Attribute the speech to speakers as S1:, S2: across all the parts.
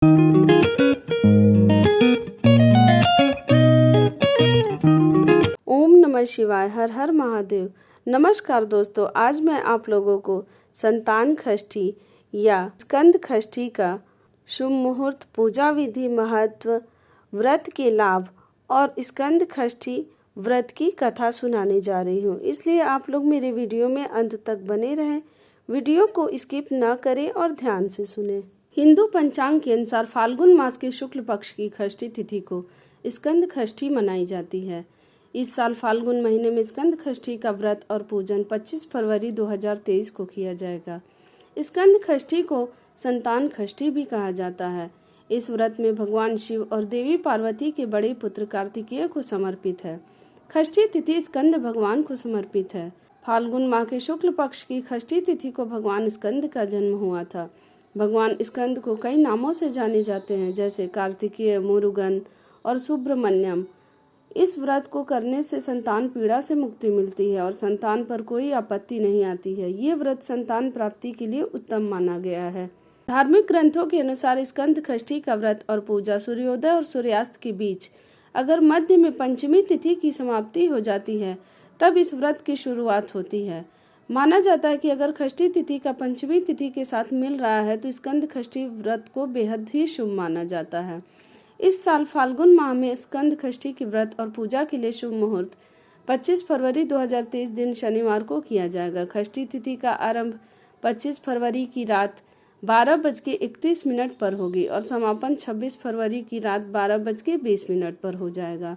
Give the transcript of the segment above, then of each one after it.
S1: ओम नमः शिवाय। हर हर महादेव। नमस्कार दोस्तों, आज मैं आप लोगों को संतान षष्ठी या स्कंद षष्ठी का शुभ मुहूर्त, पूजा विधि, महत्व, व्रत के लाभ और स्कंद षष्ठी व्रत की कथा सुनाने जा रही हूँ। इसलिए आप लोग मेरे वीडियो में अंत तक बने रहें, वीडियो को स्किप न करें और ध्यान से सुनें। हिंदू पंचांग के अनुसार फाल्गुन मास के शुक्ल पक्ष की षष्ठी तिथि को स्कंद षष्ठी मनाई जाती है। इस साल फाल्गुन महीने में स्कंद षष्ठी का व्रत और पूजन 25 फरवरी 2023 को किया जाएगा। स्कंद षष्ठी को संतान षष्ठी भी कहा जाता है। इस व्रत में भगवान शिव और देवी पार्वती के बड़े पुत्र कार्तिकेय को समर्पित है। षष्ठी तिथि स्कंद भगवान को समर्पित है। फाल्गुन माह के शुक्ल पक्ष की षष्ठी तिथि को भगवान स्कंद का जन्म हुआ था। भगवान स्कंद को कई नामों से जाने जाते हैं, जैसे कार्तिकेय, मुरुगन और सुब्रमण्यम। इस व्रत को करने से संतान पीड़ा से मुक्ति मिलती है और संतान पर कोई आपत्ति नहीं आती है। ये व्रत संतान प्राप्ति के लिए उत्तम माना गया है। धार्मिक ग्रंथों के अनुसार स्कंद षष्ठी का व्रत और पूजा सूर्योदय और सूर्यास्त के बीच, अगर मध्य में पंचमी तिथि की समाप्ति हो जाती है, तब इस व्रत की शुरुआत होती है। माना जाता है कि अगर षष्ठी तिथि का पंचमी तिथि के साथ मिल रहा है तो स्कंद षष्ठी व्रत को बेहद ही शुभ माना जाता है। इस साल फाल्गुन माह में स्कंद षष्ठी के व्रत और पूजा के लिए शुभ मुहूर्त 25 फरवरी 2023 दिन शनिवार को किया जाएगा। षष्ठी तिथि का आरंभ 25 फरवरी की रात 12:31 पर होगी और समापन 26 फरवरी की रात 12:20 पर हो जाएगा।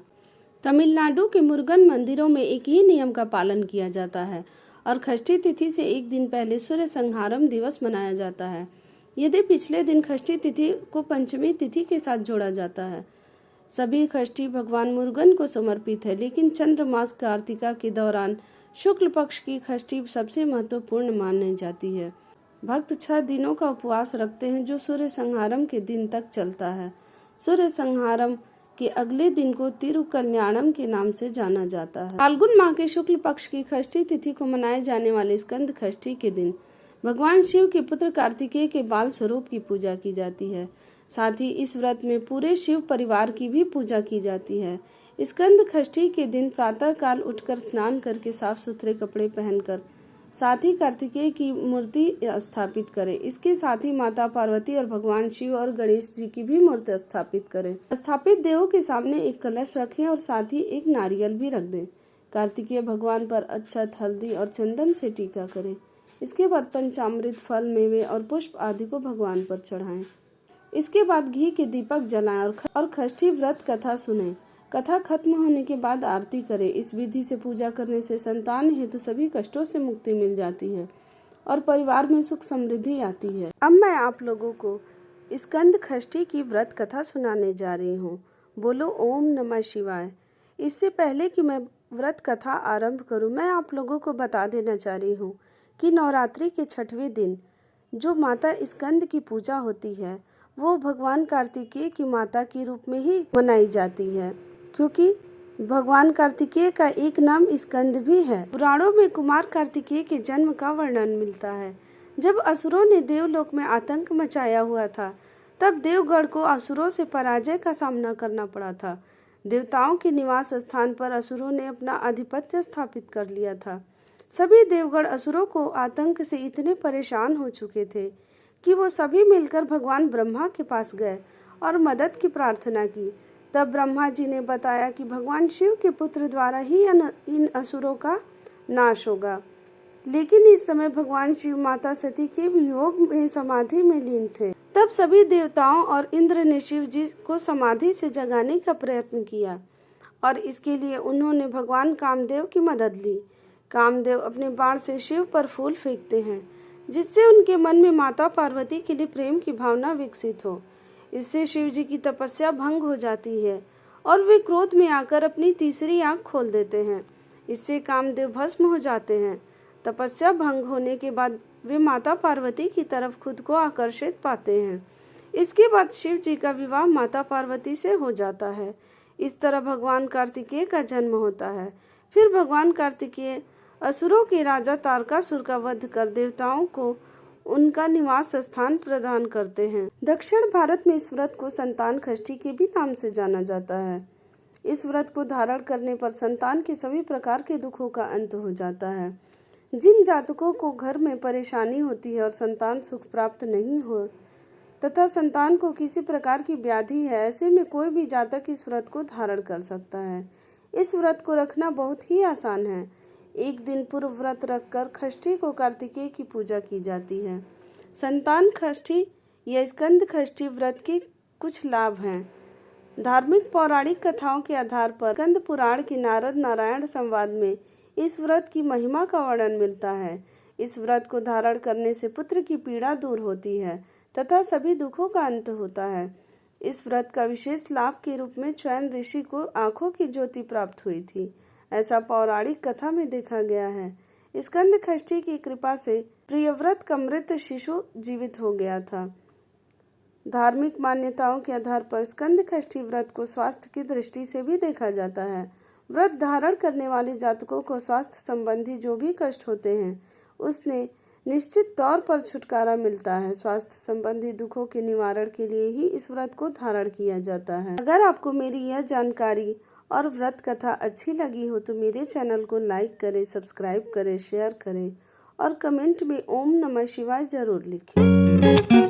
S1: तमिलनाडु के मुरुगन मंदिरों में एक ही नियम का पालन किया जाता है और षष्ठी तिथि से एक दिन पहले सूर्य संहारम दिवस मनाया जाता है। यदि पिछले दिन षष्ठी तिथि को पंचमी तिथि के साथ जोड़ा जाता है। सभी षष्ठी भगवान मुरुगन को समर्पित है, लेकिन चंद्र मास कार्तिका के दौरान शुक्ल पक्ष की षष्ठी सबसे महत्वपूर्ण मानी जाती है। भक्त 6 दिनों का उपवास रखते हैं, जो सूर्य संहारम के दिन तक चलता है। सूर्य संहारम के अगले दिन को तिरुकल्याणम के नाम से जाना जाता है। फाल्गुन माह के शुक्ल पक्ष की षष्ठी तिथि को मनाए जाने वाले स्कंद षष्ठी के दिन भगवान शिव के पुत्र कार्तिकेय के बाल स्वरूप की पूजा की जाती है। साथ ही इस व्रत में पूरे शिव परिवार की भी पूजा की जाती है। स्कंद षष्ठी के दिन प्रातः काल उठकर स्नान करके साफ सुथरे कपड़े पहनकर साथ ही कार्तिकेय की मूर्ति स्थापित करें। इसके साथ ही माता पार्वती और भगवान शिव और गणेश जी की भी मूर्ति स्थापित करें। स्थापित देवों के सामने एक कलश रखें और साथ ही एक नारियल भी रख दें। कार्तिकेय भगवान पर अक्षत, हल्दी और चंदन से टीका करें। इसके बाद पंचामृत, फल, मेवे और पुष्प आदि को भगवान पर चढ़ाएं। इसके बाद घी के दीपक जलाएं और षष्ठी व्रत कथा सुनें। कथा खत्म होने के बाद आरती करें। इस विधि से पूजा करने से संतान हेतु सभी कष्टों से मुक्ति मिल जाती है और परिवार में सुख समृद्धि आती है। अब मैं आप लोगों को स्कंद षष्ठी की व्रत कथा सुनाने जा रही हूँ। बोलो ओम नमः शिवाय। इससे पहले कि मैं व्रत कथा आरंभ करूँ, मैं आप लोगों को बता देना चाह रही हूँ कि नवरात्रि के 6वें दिन जो माता स्कंद की पूजा होती है, वो भगवान कार्तिकेय की माता के रूप में ही मनाई जाती है, क्योंकि भगवान कार्तिकेय का एक नाम स्कंद भी है। पुराणों में कुमार कार्तिकेय के जन्म का वर्णन मिलता है। जब असुरों ने देवलोक में आतंक मचाया हुआ था, तब देवगढ़ को असुरों से पराजय का सामना करना पड़ा था। देवताओं के निवास स्थान पर असुरों ने अपना आधिपत्य स्थापित कर लिया था। सभी देवगढ़ असुरों को आतंक से इतने परेशान हो चुके थे कि वो सभी मिलकर भगवान ब्रह्मा के पास गए और मदद की प्रार्थना की। तब ब्रह्मा जी ने बताया कि भगवान शिव के पुत्र द्वारा ही इन असुरों का नाश होगा। लेकिन इस समय भगवान शिव माता सती के वियोग में समाधि में लीन थे। तब सभी देवताओं और इंद्र ने शिव जी को समाधि से जगाने का प्रयत्न किया और इसके लिए उन्होंने भगवान कामदेव की मदद ली। कामदेव अपने बाण से शिव पर फूल फेंकते हैं, जिससे उनके मन में माता पार्वती के लिए प्रेम की भावना विकसित हो। इससे शिव जी की तपस्या भंग हो जाती है और वे क्रोध में आकर अपनी तीसरी आंख खोल देते हैं। इससे कामदेव भस्म हो जाते हैं। तपस्या भंग होने के बाद वे माता पार्वती की तरफ खुद को आकर्षित पाते हैं। इसके बाद शिव जी का विवाह माता पार्वती से हो जाता है। इस तरह भगवान कार्तिकेय का जन्म होता है। फिर भगवान कार्तिकेय असुरों के राजा तारकासुर का वध कर देवताओं को उनका निवास स्थान प्रदान करते हैं। दक्षिण भारत में इस व्रत को संतान षष्ठी के भी नाम से जाना जाता है। इस व्रत को धारण करने पर संतान के सभी प्रकार के दुखों का अंत हो जाता है। जिन जातकों को घर में परेशानी होती है और संतान सुख प्राप्त नहीं हो तथा संतान को किसी प्रकार की व्याधि है, ऐसे में कोई भी जातक इस व्रत को धारण कर सकता है। इस व्रत को रखना बहुत ही आसान है। एक दिन पूर्व व्रत रखकर षष्ठी को कार्तिकेय की पूजा की जाती है। संतान षष्ठी या स्कंद षष्ठी व्रत के कुछ लाभ हैं। धार्मिक पौराणिक कथाओं के आधार पर स्कंद पुराण की नारद नारायण संवाद में इस व्रत की महिमा का वर्णन मिलता है। इस व्रत को धारण करने से पुत्र की पीड़ा दूर होती है तथा सभी दुखों का अंत होता है। इस व्रत का विशेष लाभ के रूप में चैन ऋषि को आंखों की ज्योति प्राप्त हुई थी, ऐसा पौराणिक कथा में देखा गया है। स्कंद षष्ठी की कृपा से प्रियव्रत का मृत शिशु जीवित हो गया था। धार्मिक मान्यताओं के आधार पर स्कंद षष्ठी व्रत को स्वास्थ्य की दृष्टि से भी देखा जाता है। व्रत धारण करने वाले जातकों को स्वास्थ्य संबंधी जो भी कष्ट होते हैं उसने निश्चित तौर पर छुटकारा मिलता है। स्वास्थ्य संबंधी दुखों के निवारण के लिए ही इस व्रत को धारण किया जाता है। अगर आपको मेरी यह जानकारी और व्रत कथा अच्छी लगी हो तो मेरे चैनल को लाइक करें, सब्सक्राइब करें, शेयर करें और कमेंट में ओम नमः शिवाय जरूर लिखें।